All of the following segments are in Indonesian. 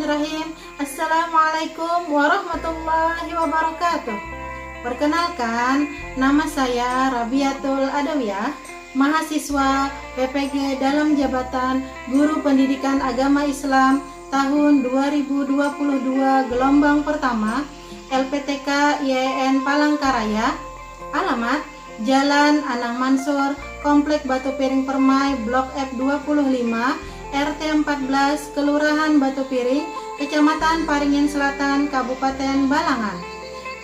Bismillahirrahmanirrahim. Assalamualaikum warahmatullahi wabarakatuh. Perkenalkan, nama saya Rabiatul Adawiyah, mahasiswa PPG dalam jabatan Guru Pendidikan Agama Islam tahun 2022 gelombang pertama LPTK IAIN Palangkaraya. Alamat Jalan Anang Mansur, Komplek Batu Piring Permai, Blok F25, RT 14, Kelurahan Batu Piring, Kecamatan Paringin Selatan, Kabupaten Balangan.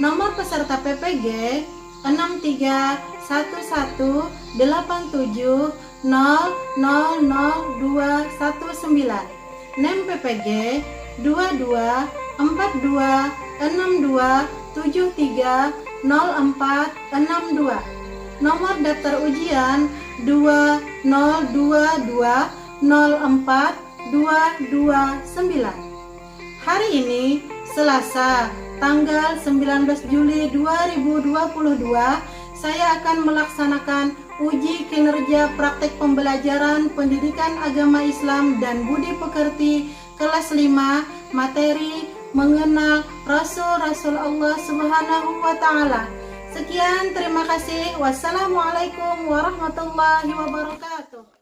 Nomor peserta PPG 638187000219. NEM PPG 224262730462. Nomor daftar ujian 202204229. Hari ini Selasa tanggal 19 Juli 2022, saya akan melaksanakan uji kinerja praktek pembelajaran pendidikan agama Islam dan budi pekerti kelas 5 materi mengenal Rasul-Rasul Allah Subhanahu wa Ta'ala. Sekian, terima kasih. Wassalamualaikum warahmatullahi wabarakatuh.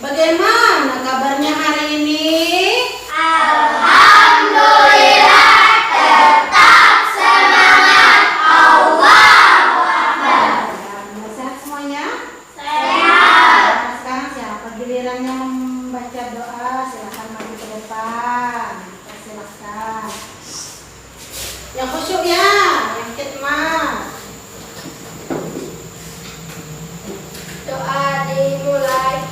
Bagaimana kabarnya hari ini? Alhamdulillah, tetap semangat. Allahu Akbar. Sehat semuanya? Sehat. Nah, sekarang siapa gilirannya membaca doa? Silakan maju ke depan. Silakan. Yang khusyuk ya, yang khidmat. Doa dimulai.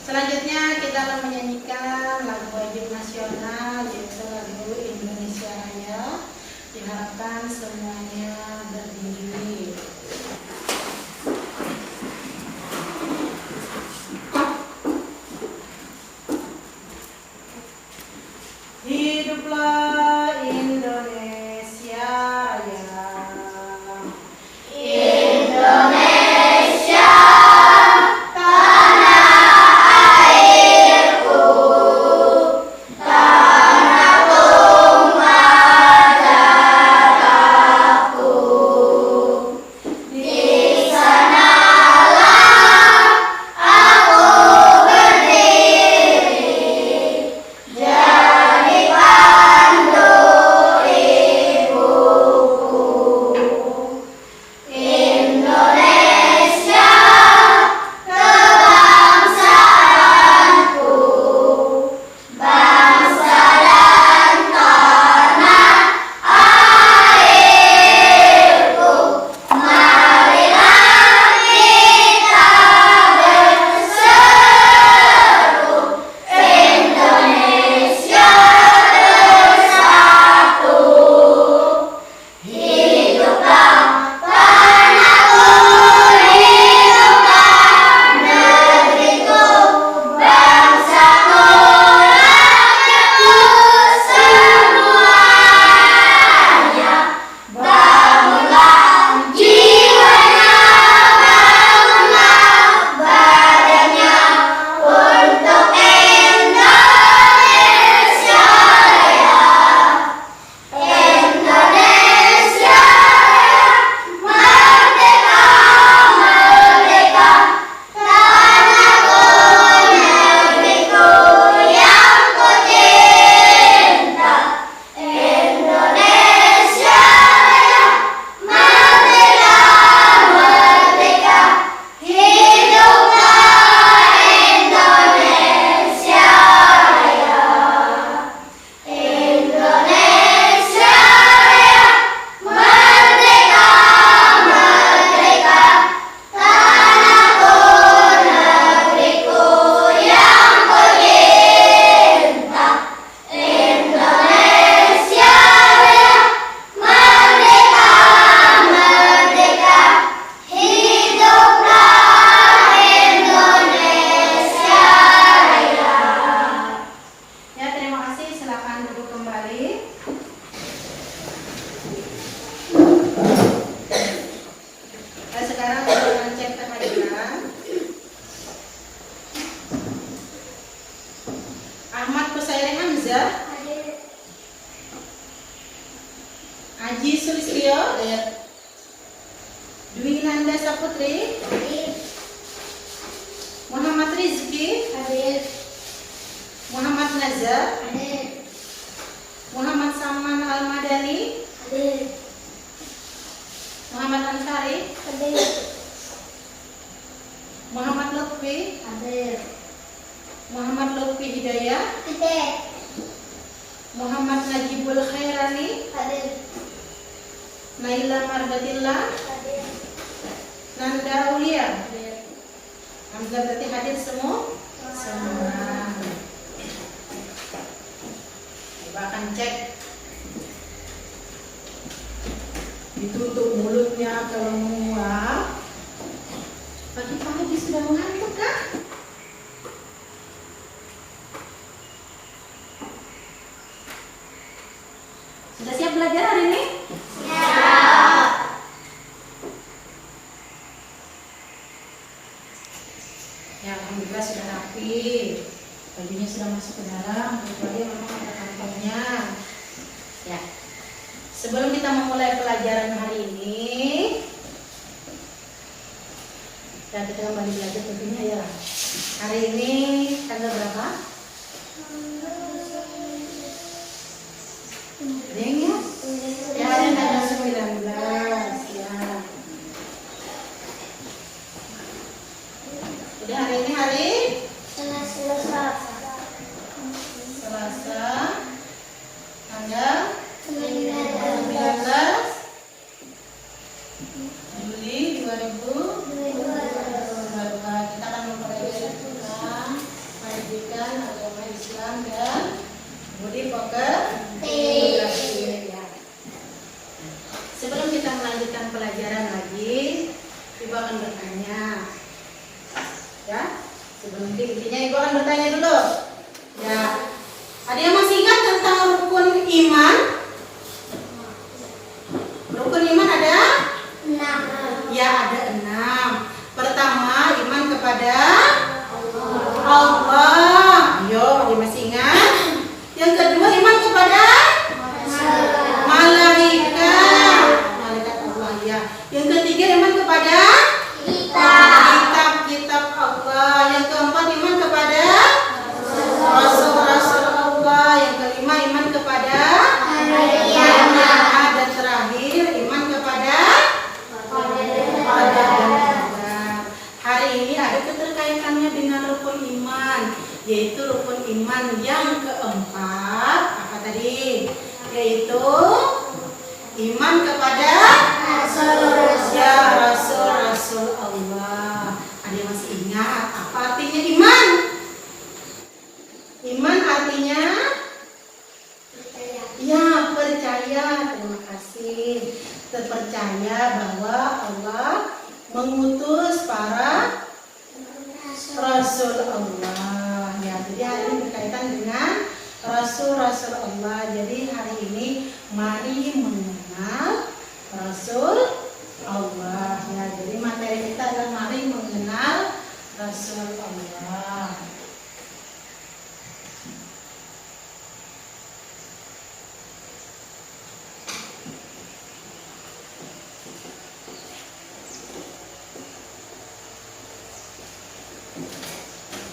Selanjutnya kita akan menyanyikan lagu wajib nasional, yaitu lagu Indonesia Raya. Diharapkan semuanya berdiri. Hiduplah Indonesia Raya. Indonesia, tanah tumpah darah. Aji Sulistyo, Dwi Nanda Saputri, Muhammad Rizki, Muhammad Nazar, Muhammad Saman Al-Madani, Muhammad Ansari, Muhammad Lutfi, Muhammad Lutfi Hidayah, Muhammad Najibul Khairani, Naila Mardatillah, Nanda Aulia. Hamzah berarti hadir semua? Semua. Coba akan cek. Ditutup mulutnya kalau menguap. Pagi-pagi sudah mengantuk kah? Sudah siap belajar hari ini? Siap. Ya, alhamdulillah sudah rapi. Bajunya sudah masuk ke dalam, kecuali memang ada kantongnya. Ya. Sebelum kita memulai pelajaran hari ini, dan kita kembali belajar tentunya ya. Hari ini tanggal berapa? Deng ya? Ya, hari ini tanggal 19 ya. Jadi hari ini hari Selasa tanggal 19 Juli 2022. Kita akan mempelajari tentang pendidikan agama Islam dan budi pekerti. Ya. Sebelum kita melanjutkan pelajaran lagi, Ibu akan bertanya. Ya, sebelum intinya Ibu akan bertanya dulu. Ya, ada yang masih ingat tentang rukun iman? Rukun iman ada? 6. Ya, ada 6. Pertama, iman kepada Allah. Ayo, ada yang masih ingat? Yang kedua, iman kepada malaikat. Malaikat Allah ya. Yang ketiga, iman kepada kitab-kitab Allah. Yang keempat, iman kepada rasul-rasul Allah. Yang kelima, iman kepada kiamat. Dan terakhir, iman kepada qadar dan qadar. Hari ini ada keterkaitannya dengan rukun iman, yaitu rukun iman yang keempat. Apa tadi? Yaitu iman kepada rasul-rasul Allah. Ada yang masih ingat apa artinya iman? Iman artinya ya percaya. Terima kasih. Terpercaya bahwa Allah mengutus para rasul Allah. Ya, jadi hari ini berkaitan dengan rasul-rasul Allah. Jadi hari ini mari mengenal rasul Allah. Ya, jadi materi kita adalah mari mengenal rasul Allah.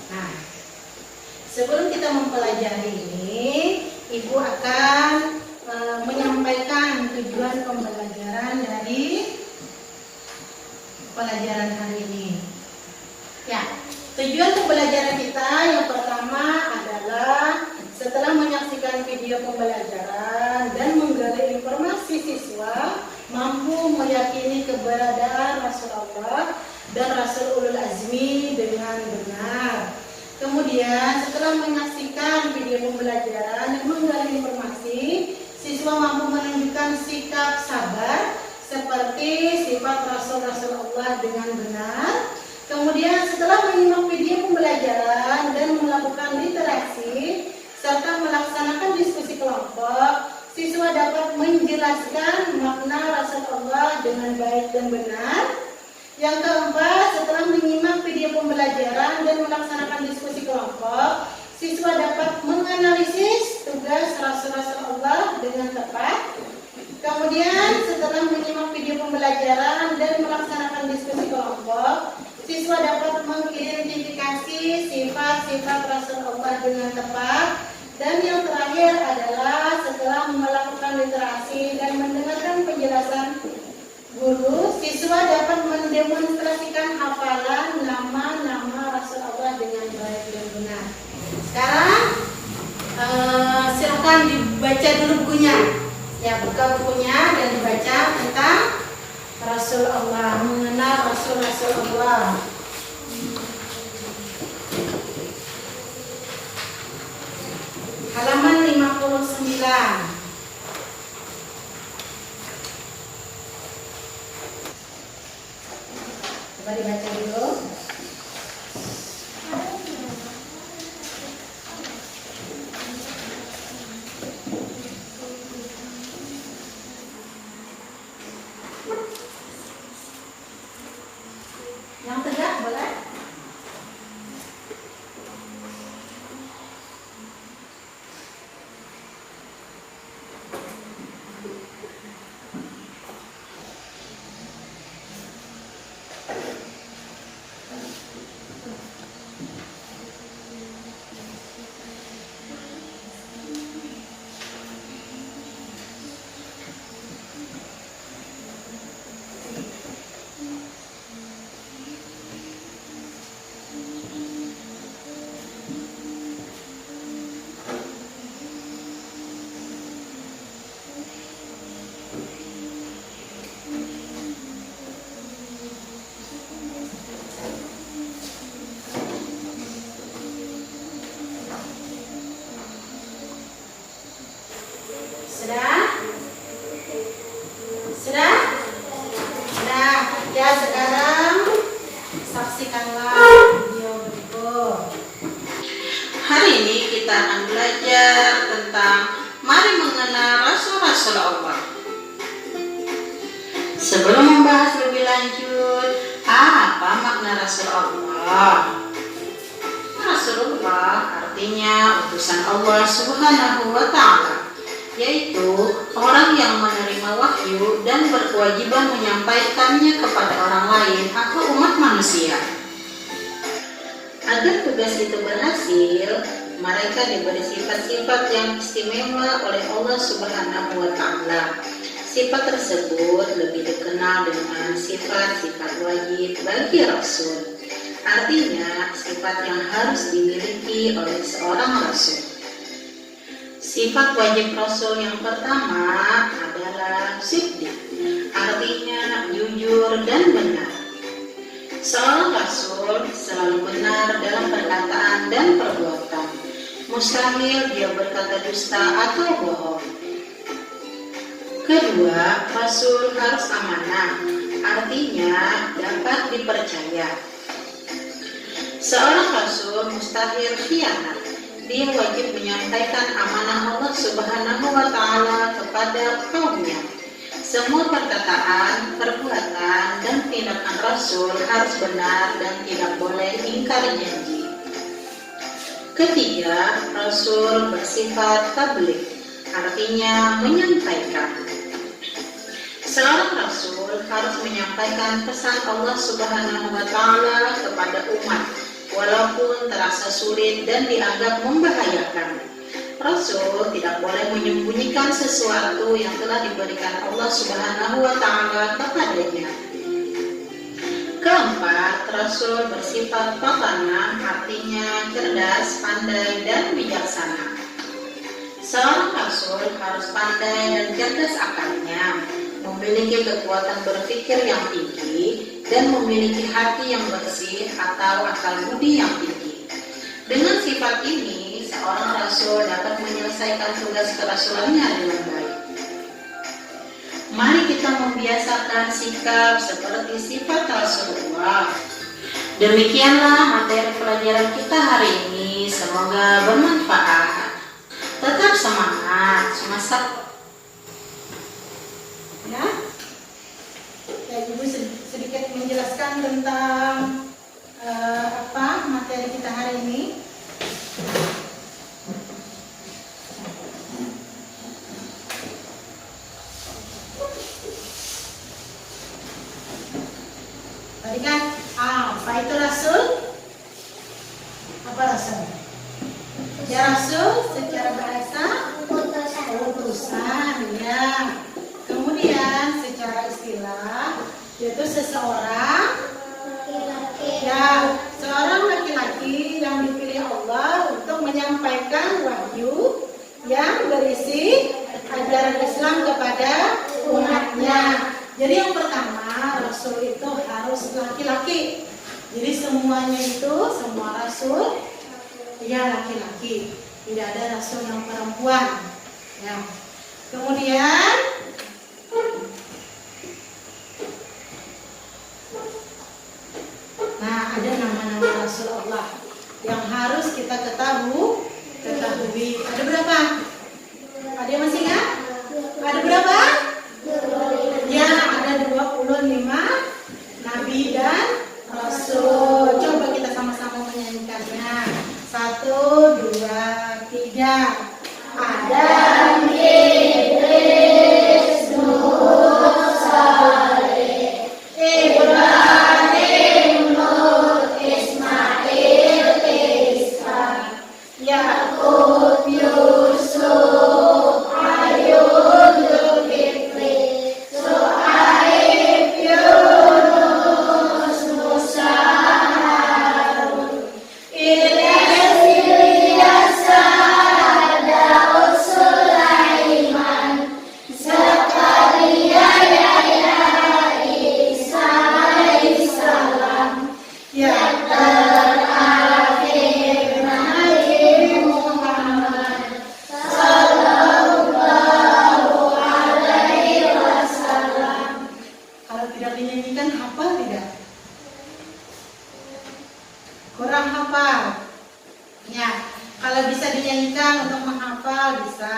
Nah, sebelum kita mempelajari ini, Ibu akan menyampaikan tujuan pembelajaran dari pelajaran hari ini. Ya, tujuan pembelajaran kita yang pertama adalah setelah menyaksikan video pembelajaran dan menggali informasi, siswa mampu meyakini keberadaan Rasulullah dan Rasul Ulul Azmi dengan benar. Kemudian setelah menyaksikan video pembelajaran dan menggali informasi, siswa mampu menunjukkan sikap sabar seperti sifat Rasul-Rasul Allah dengan benar. Kemudian setelah menyimak video pembelajaran dan melakukan literasi serta melaksanakan diskusi kelompok, siswa dapat menjelaskan makna Rasulullah dengan baik dan benar. Yang keempat, setelah menyimak video pembelajaran dan melaksanakan diskusi kelompok, siswa dapat menganalisis tugas Rasul-Rasul Allah dengan tepat. Kemudian setelah menyimak video pembelajaran dan melaksanakan diskusi kelompok, siswa dapat mengidentifikasi sifat-sifat Rasul Allah dengan tepat. Dan yang terakhir adalah setelah melakukan literasi dan mendengarkan penjelasan guru, siswa dapat mendemonstrasikan hafalan nama-nama Rasul Allah dengan baik dan benar. Sekarang silakan dibaca dulu bukunya. Ya, buka bukunya dan dibaca tentang Rasul Allah, mengenal Rasul Allah. Halaman 59. Coba dibaca dulu. Yang tegak boleh? Sudah? Sudah? Sudah. Ya, sekarang saksikanlah video berikut. Hari ini kita akan belajar tentang mari mengenal Rasul-Rasul Allah. Sebelum membahas lebih lanjut, apa makna Rasul Allah? Rasulullah artinya utusan Allah Subhanahu wa Ta'ala, yaitu orang yang menerima wahyu dan berkewajiban menyampaikannya kepada orang lain atau umat manusia. Agar tugas itu berhasil, mereka diberi sifat-sifat yang istimewa oleh Allah Subhanahu wa Ta'ala. Sifat tersebut lebih dikenal dengan sifat-sifat wajib bagi Rasul. Artinya, sifat yang harus dimiliki oleh seorang Rasul. Sifat wajib Rasul yang pertama adalah siddiq, artinya jujur dan benar. Seorang Rasul selalu benar dalam perkataan dan perbuatan. Mustahil dia berkata dusta atau bohong. Kedua, Rasul harus amanah, artinya dapat dipercaya. Seorang Rasul mustahil khianat. Dia wajib menyampaikan amanah Allah Subhanahu wa Ta'ala kepada kaumnya. Semua perkataan, perbuatan, dan tindakan Rasul harus benar dan tidak boleh ingkar janji. Ketiga, Rasul bersifat tabligh, artinya menyampaikan. Seorang Rasul harus menyampaikan pesan Allah Subhanahu wa Ta'ala kepada umat, walaupun terasa sulit dan dianggap membahayakan. Rasul tidak boleh menyembunyikan sesuatu yang telah diberikan Allah Subhanahu wa Ta'ala kepadanya. Keempat, Rasul bersifat fatanah, artinya cerdas, pandai, dan bijaksana. Seorang Rasul harus pandai dan cerdas akalnya, memiliki kekuatan berpikir yang tinggi, dan memiliki hati yang bersih atau akal budi yang tinggi. Dengan sifat ini, seorang Rasul dapat menyelesaikan tugas kerasulannya dengan baik. Mari kita membiasakan sikap seperti sifat Rasulullah. Demikianlah materi pelajaran kita hari ini. Semoga bermanfaat. Tetap semangat, semasa. Ya, Ibu sedikit menjelaskan tentang apa materi kita hari ini. yaitu seseorang Laki-laki. ya, seorang laki-laki yang dipilih Allah untuk menyampaikan wahyu yang berisi ajaran Islam kepada umatnya. Jadi yang pertama, Rasul itu harus laki-laki. Jadi semuanya itu, semua Rasul ya laki-laki. Tidak ada Rasul yang perempuan. Ya. Kemudian nah, ada nama-nama Rasul Allah yang harus kita ketahui. Ada berapa? Ada yang masih ingat? Ada berapa? Ya, ada 25 Nabi dan Rasul. Coba kita sama-sama menyanyikannya. 1, 2, 3. Adam, Idris, Nuh, Saleh, Ibrahim, Nuh, Ismail, Ishak, Yakub, Yusuf, Ayub, Zulkifli, Su'aib, Yunus, Musa, Harun, Ilyas, Daud, Sulaiman, Zakaria, Yahya, Isa alaihissalam, yang terakhir Nabi Muhammad sallallahu alaihi wasallam. Kalau tidak dinyanyikan hafal tidak? Kurang hafal. Ya, kalau bisa dinyanyikan untuk menghafal bisa.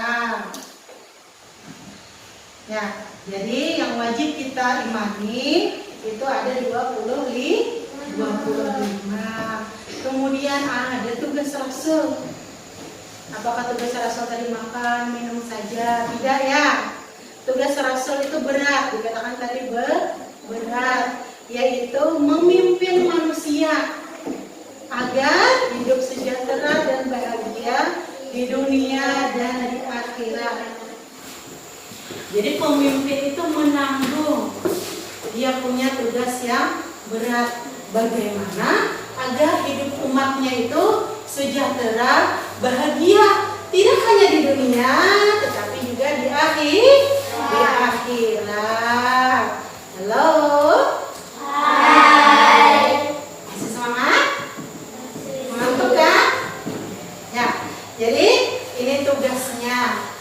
Ya, jadi yang wajib kita imani itu ada 25. Kemudian ada tugas Rasul. Apakah tugas Rasul tadi makan, minum saja? Tidak ya. Tugas Rasul itu berat, dikatakan tadi berat, yaitu memimpin manusia agar hidup sejahtera dan bahagia di dunia dan di akhirat. Jadi pemimpin itu menanggung, dia punya tugas yang berat. Bagaimana agar hidup umatnya itu sejahtera, bahagia, tidak hanya di dunia, tetapi juga di akhirat. Halo. Hai. Masih semangat? Mengantuk kan? Ya, jadi ini tugasnya.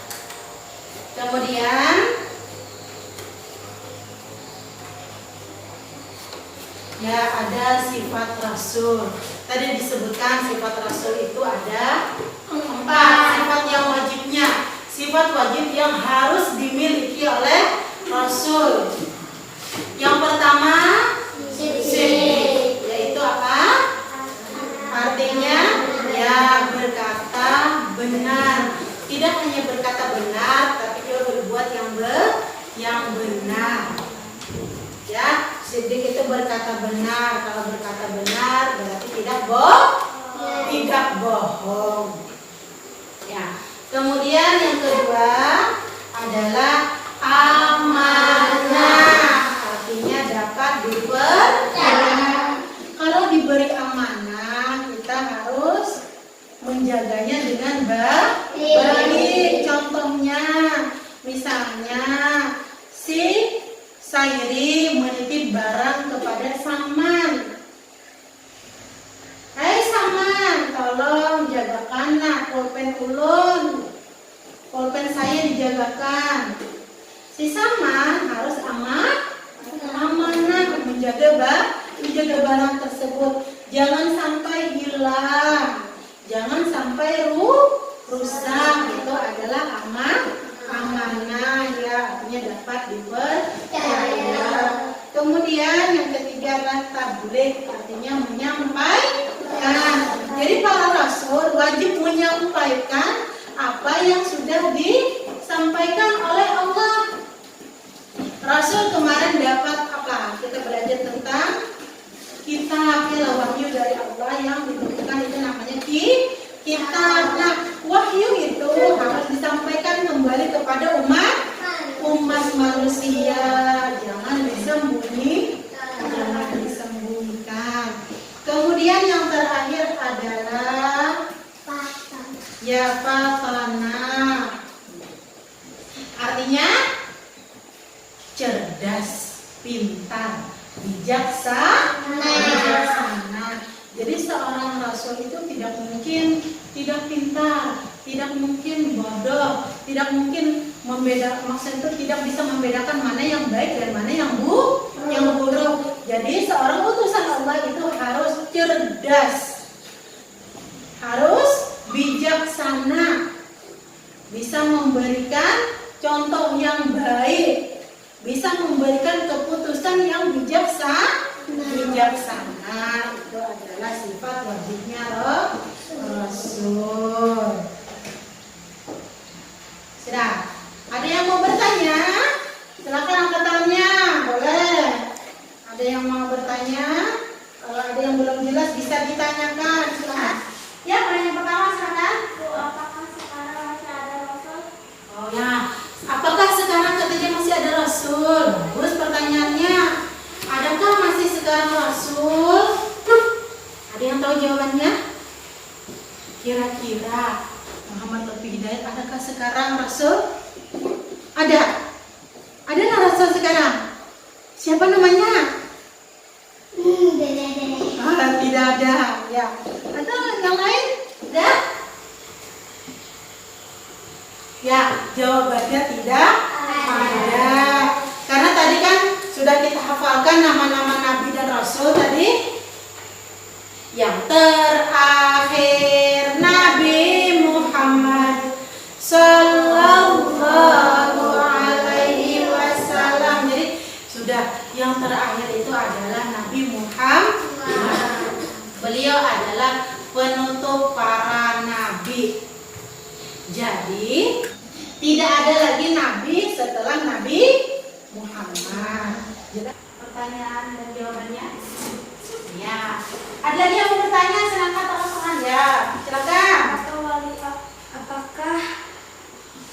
Kemudian ya ada sifat Rasul. Tadi disebutkan sifat Rasul itu ada 4 sifat yang wajibnya. Sifat wajib yang harus dimiliki oleh Rasul. Yang pertama, siddiq, yaitu apa? Artinya ya berkata benar. Tidak hanya berkata benar, tapi juga berbuat yang benar. Ya, siddiq itu berkata benar. Kalau berkata benar berarti tidak bohong. Ya. Kemudian yang kedua adalah amanah. Artinya dapat dipercaya. Kalau diberi amanah, kita harus menjaganya dengan baik. Contohnya, misalnya si Sairi menitip barang kepada Saman. Hai Saman, tolong jagakanlah pulpen ulun. Pulpen saya dijagakan. Si Saman harus amanah menjaga barang tersebut. Jangan sampai hilang. Jangan sampai rusak. Itu adalah amanah ya, artinya dapat dipercaya. Kemudian yang ketiga adalah tabligh, artinya menyampaikan. Jadi para rasul wajib menyampaikan apa yang sudah disampaikan oleh Allah. Rasul kemarin dapat apa? Kita belajar tentang kitab, wahyu dari Allah yang ditentukan, itu namanya kitab. Nah, wahyu itu harus disampaikan kembali kepada umat manusia, jangan disembunyikan. cerdas, pintar, bijaksana. Jadi seorang rasul itu tidak mungkin tidak pintar, tidak mungkin bodoh, tidak mungkin maksud itu tidak bisa membedakan mana yang baik dan mana yang buruk. Jadi seorang utusan Allah itu harus cerdas, harus bijaksana, bisa memberikan contoh yang baik, bisa memberikan keputusan yang bijaksana. Itu adalah sifat wajibnya Rasul. Sudah? Ada yang mau bertanya? Silakan angkat tangannya, boleh. Ada yang mau bertanya? Kalau ada yang belum jelas bisa ditanyakan. Silakan. Ya, pertanyaan pertama silakan. Bu, apakah sekarang masih ada Rasul? Oh ya, apakah sekarang katanya masih ada Rasul? Bagus pertanyaannya. Adakah masih sekarang Rasul? Ada yang tahu jawabannya? Kira-kira Muhammad Lutfi Hidayat, adakah sekarang Rasul? Ada. Ada nggak Rasul sekarang? Siapa namanya? Tidak ada. Ya. Ada yang lain? Ada? Ya, jawabannya tidak ada. Karena tadi kan sudah kita hafalkan nama-nama Nabi dan Rasul tadi. Yang terakhir Nabi Muhammad Sallallahu Alaihi Wasallam. Jadi sudah yang terakhir itu adalah Nabi Muhammad. Beliau adalah penutup para nabi. Jadi tidak ada lagi nabi setelah Nabi Muhammad. Pertanyaan dan jawabannya? Ya. Ada lagi yang mau bertanya? Silakan teman-teman ya. Silakan.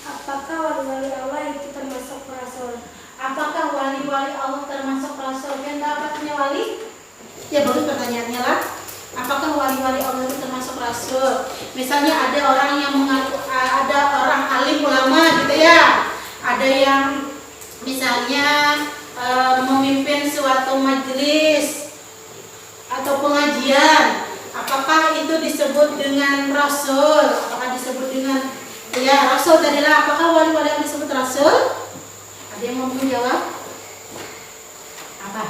Apakah wali-wali Allah itu termasuk Rasul? Apakah wali-wali Allah termasuk Rasul? Yang dapat punya wali? Ya bagus pertanyaannya lah. Apakah wali-wali Allah itu termasuk Rasul? Misalnya ada orang yang mengaku, ada orang alim ulama gitu ya. Ada yang misalnya memimpin suatu majelis atau pengajian, apakah itu disebut dengan Rasul? Apakah disebut dengan Rasul tadilah? Apakah wali-wali yang disebut Rasul? Ada yang mau menjawab? Apa?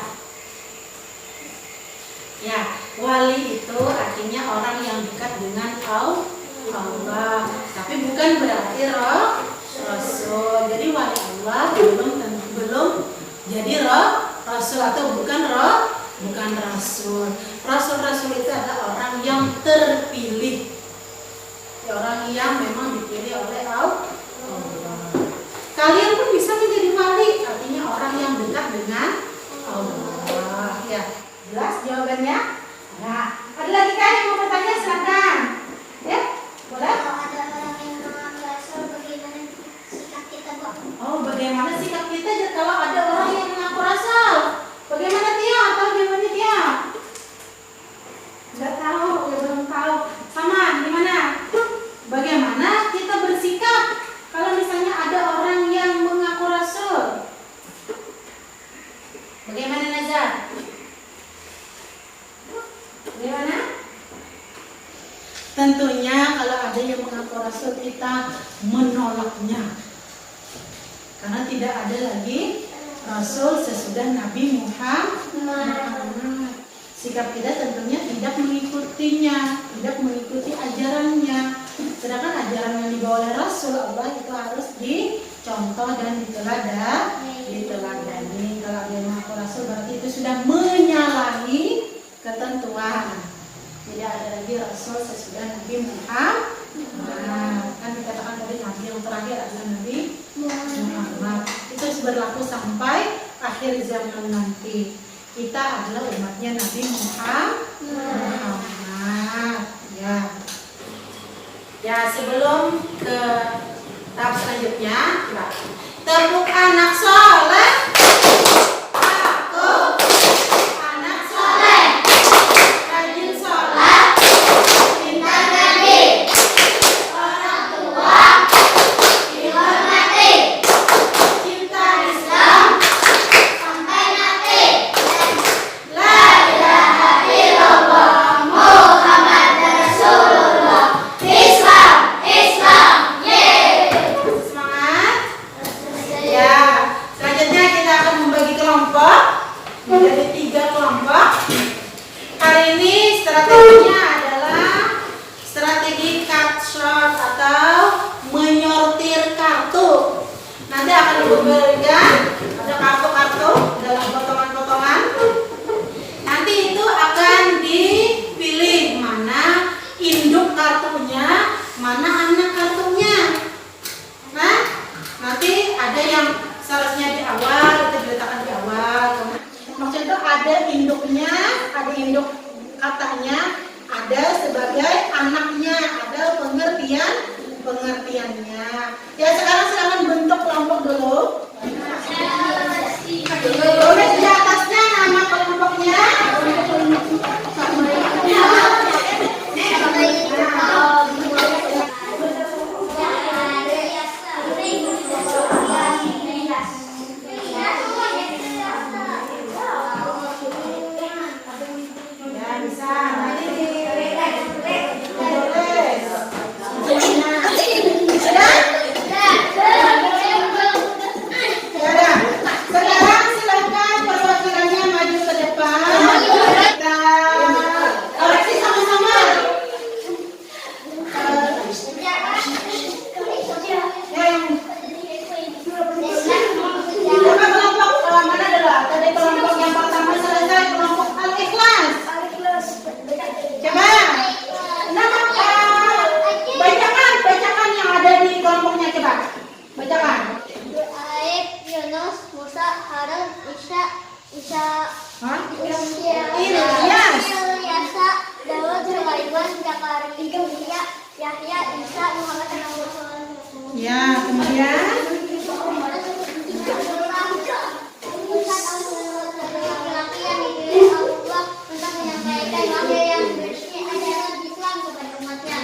Ya, wali itu artinya orang yang dekat dengan Allah. Tapi bukan berarti Rasul. Jadi wali Allah belum jadi Rasul atau bukan Rasul. Rasul itu adalah orang yang terpilih, orang yang memang dipilih oleh Allah. Kalian pun bisa menjadi wali, artinya orang yang dekat dengan Allah. Ya, jelas jawabannya? Nah, ada lagi kan yang mau bertanya? Silakan. Ya, boleh? Kalau ada orang yang mengaku Rasul, bagaimana sikap kita, Bu? Oh, bagaimana sikap kita kalau ada orang yang mengaku Rasul? Bagaimana Tia? Tahu jawabannya Tia? Enggak tahu, ya belum tahu. Sama, gimana? Bagaimana kita bersikap kalau misalnya ada orang yang mengaku Rasul? Bagaimana Nazar? Bagaimana? Tentunya kalau ada yang mengaku Rasul kita menolaknya. Karena tidak ada lagi Rasul sesudah Nabi Muhammad. Sikap kita tentunya tidak mengikutinya, tidak mengikuti ajarannya. Sedangkan ajaran yang dibawa oleh Rasul Allah itu harus dicontoh dan diteladani. Kalau ada yang mengaku Rasul berarti itu sudah menyalahi ketentuan. Tidak ada lagi Rasul sesudah Nabi Muhammad. Kan dikatakan tadi Nabi yang terakhir adalah Nabi Muhammad. Itu berlaku sampai akhir zaman nanti. Kita adalah umatnya Nabi Muhammad. Ya, sebelum ke tahap selanjutnya, tepuk anak soleh. Aku anak soleh, rajin sholat, cinta Nabi, orang tua dihormati, cinta Islam, strateginya adalah strategi cut short atau menyortir kartu. Nanti akan Ibu berikan ada kartu-kartu dalam potongan-potongan. Nanti itu akan dipilih mana induk kartunya, mana anak kartunya. Nah, nanti ada yang seharusnya di awal, itu diletakkan di awal. Maksudnya itu ada induknya, ada induk katanya, ada sebagai anaknya, ada pengertiannya. Ya sekarang silakan bentuk kelompok dulu. Tulis di atasnya nama kelompoknya. Ya bisa. Nanti ditulis. Sekarang silakan perwakilannya maju ke depan. Kita koreksi sama-sama. Coba kelompok mana adalah? Tadi kelompok yang pertama selesai, kelompok Al-Ikhlas. Coba. Nama bacakan yang ada di kelompoknya coba. Bacakan. Aib, Yunus, Musa, Harun, Isa, Hah? Ilyas, Daud, Sulaiman, Zakaria, Yahya, Isa, Muhammad, dan Rasulullah. Ya, kemudian Laki-laki yang dipilih Allah untuk menyampaikan wahyu yang bersih ajaran Islam kepada umatnya.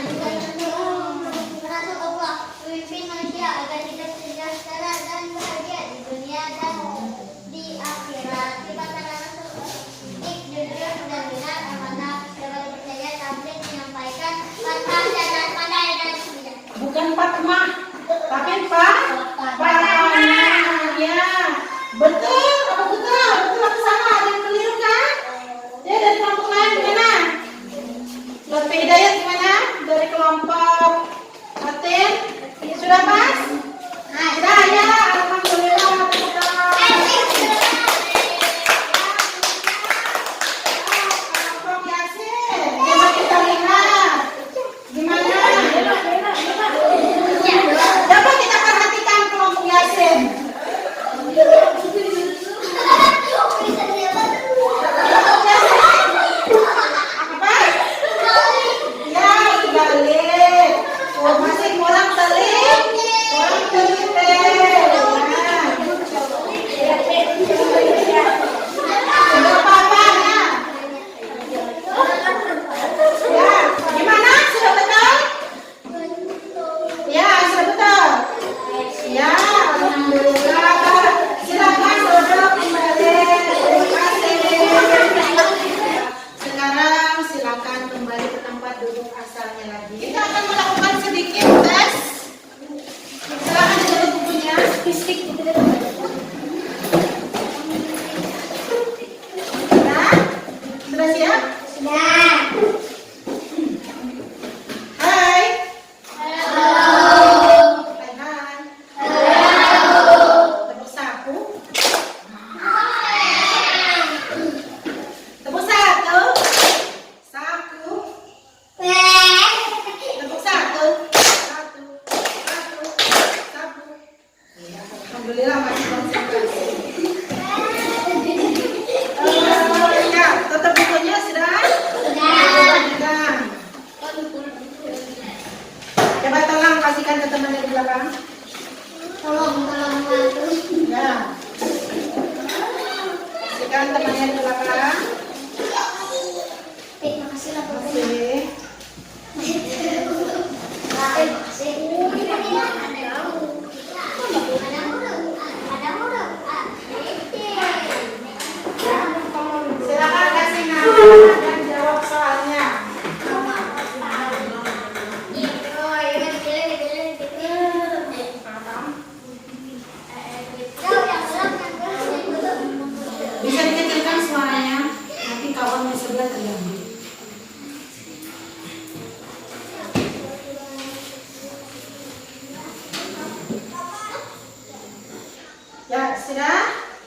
Rasulullah memimpin manusia agar hidup sejahtera dan bahagia di dunia dan di akhirat. Sifat Rasulullah jujur dan benar, amanah, dapat dipercaya, tabligh, menyampaikan, fatwa, dan pandai dan sebagainya. bukan Fatmah, tapi Fatmah. Ya, betul. Apa betul? Betul apa salah? Ada yang keliru kan? Ya dari kelompok lain gimana? Lutfi Hidayat gimana? Dari kelompok Atin sudah pas? Sudah ya, alhamdulillah. Kelompok Yasin, coba kita lihat gimana? Coba kita perhatikan kelompok Yasin.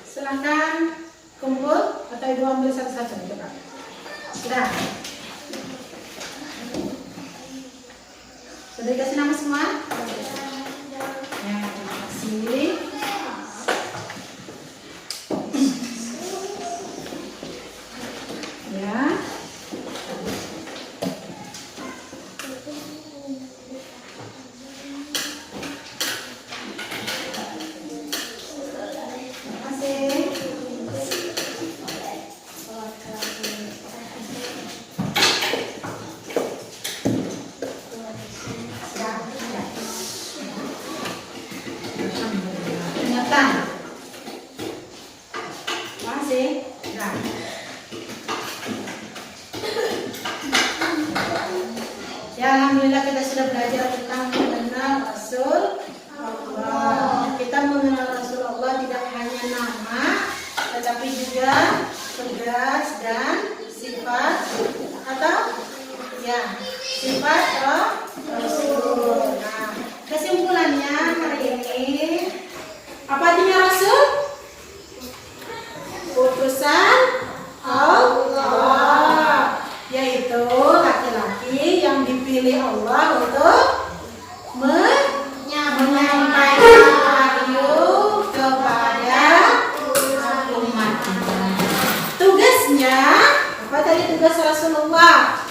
Silahkan kumpul atau ibu ambil satu-satu coba. Sudah. Sudah dikasih nama semua? Ya, terima kasih. Ya. Masih? Nah. Ya, alhamdulillah kita sudah belajar tentang mengenal Rasul Allah. Kita mengenal Rasul Allah tidak hanya nama, tetapi juga tugas dan sifat atau ya sifat Rasul. Nah, kesimpulannya hari ini apa artinya Rasul? Utusan Allah, yaitu laki-laki yang dipilih Allah untuk menyampaikan wahyu kepada umatnya. Tugasnya apa tadi tugas Rasulullah?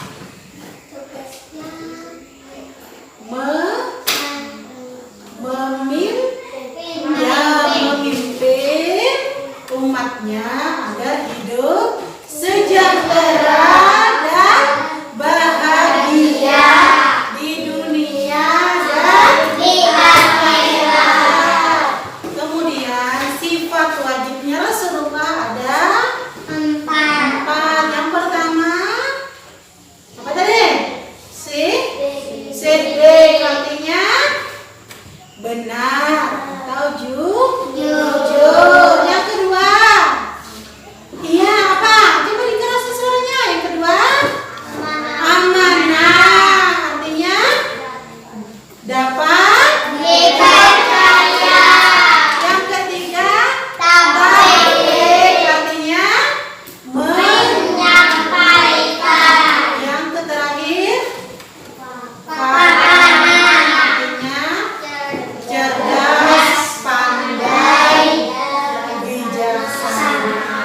Memimpin umatnya agar hidup sejahtera dan bahagia di dunia dan di akhirat. Kemudian sifat wajibnya Rasulullah ada empat. Yang pertama apa tadi? Siddiq, artinya benar atau jujur. Yang kedua, iya apa? Coba dikeras suaranya. Yang kedua, amanah, artinya dapat dipercaya. Yang ketiga, tabligh, artinya menyampaikan. Yang terakhir, artinya cerdas, pandai, bijaksana.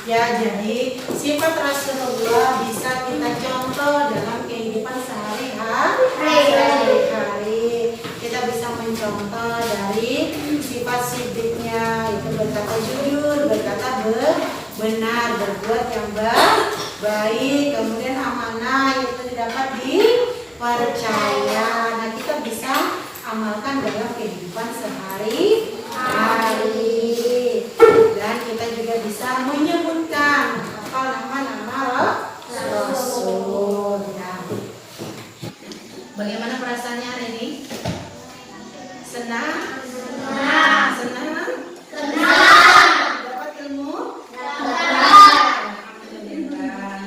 Ya, jadi sifat Rasulullah bisa kita contoh dalam kehidupan sehari-hari. Kita bisa mencontoh dari sifat siddiqnya, itu berkata jujur, berkata benar, berbuat yang baik. Kemudian amanah, itu dapat dipercaya. Nah, kita bisa amalkan dalam kehidupan sehari-hari. Dan kita juga bisa menyebutkan apa nama-nama Rasul. Ya. Bagaimana perasaannya hari ini? Senang? Senang? Dapat ilmu? Alhamdulillah.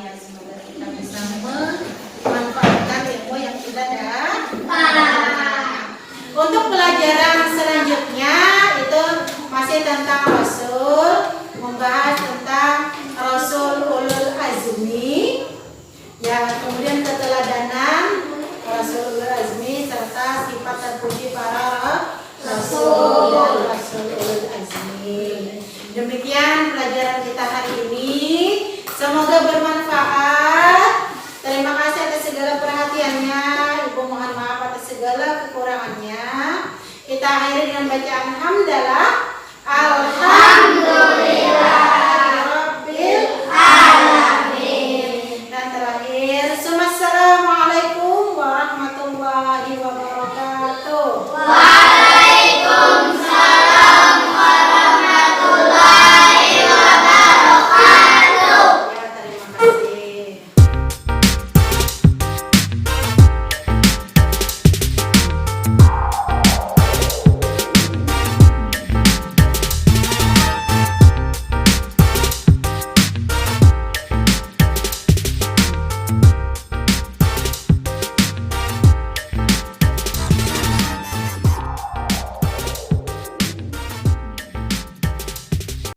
Ya, semoga kita bisa memanfaatkan ilmu yang kita dapat. Untuk pelajaran selanjutnya itu masih tentang Rasul, membahas tentang Rasul Ulul Azmi, ya, kemudian keteladanan Rasul Ulul Azmi serta sifat terpuji para Rasul dan Rasul Ulul Azmi. Demikian pelajaran kita hari ini. Semoga bermanfaat. Terima kasih atas segala perhatiannya. Ibu mohon maaf atas segala kekurangannya. Kita akhiri dengan bacaan hamdalah. Alhamdulillah.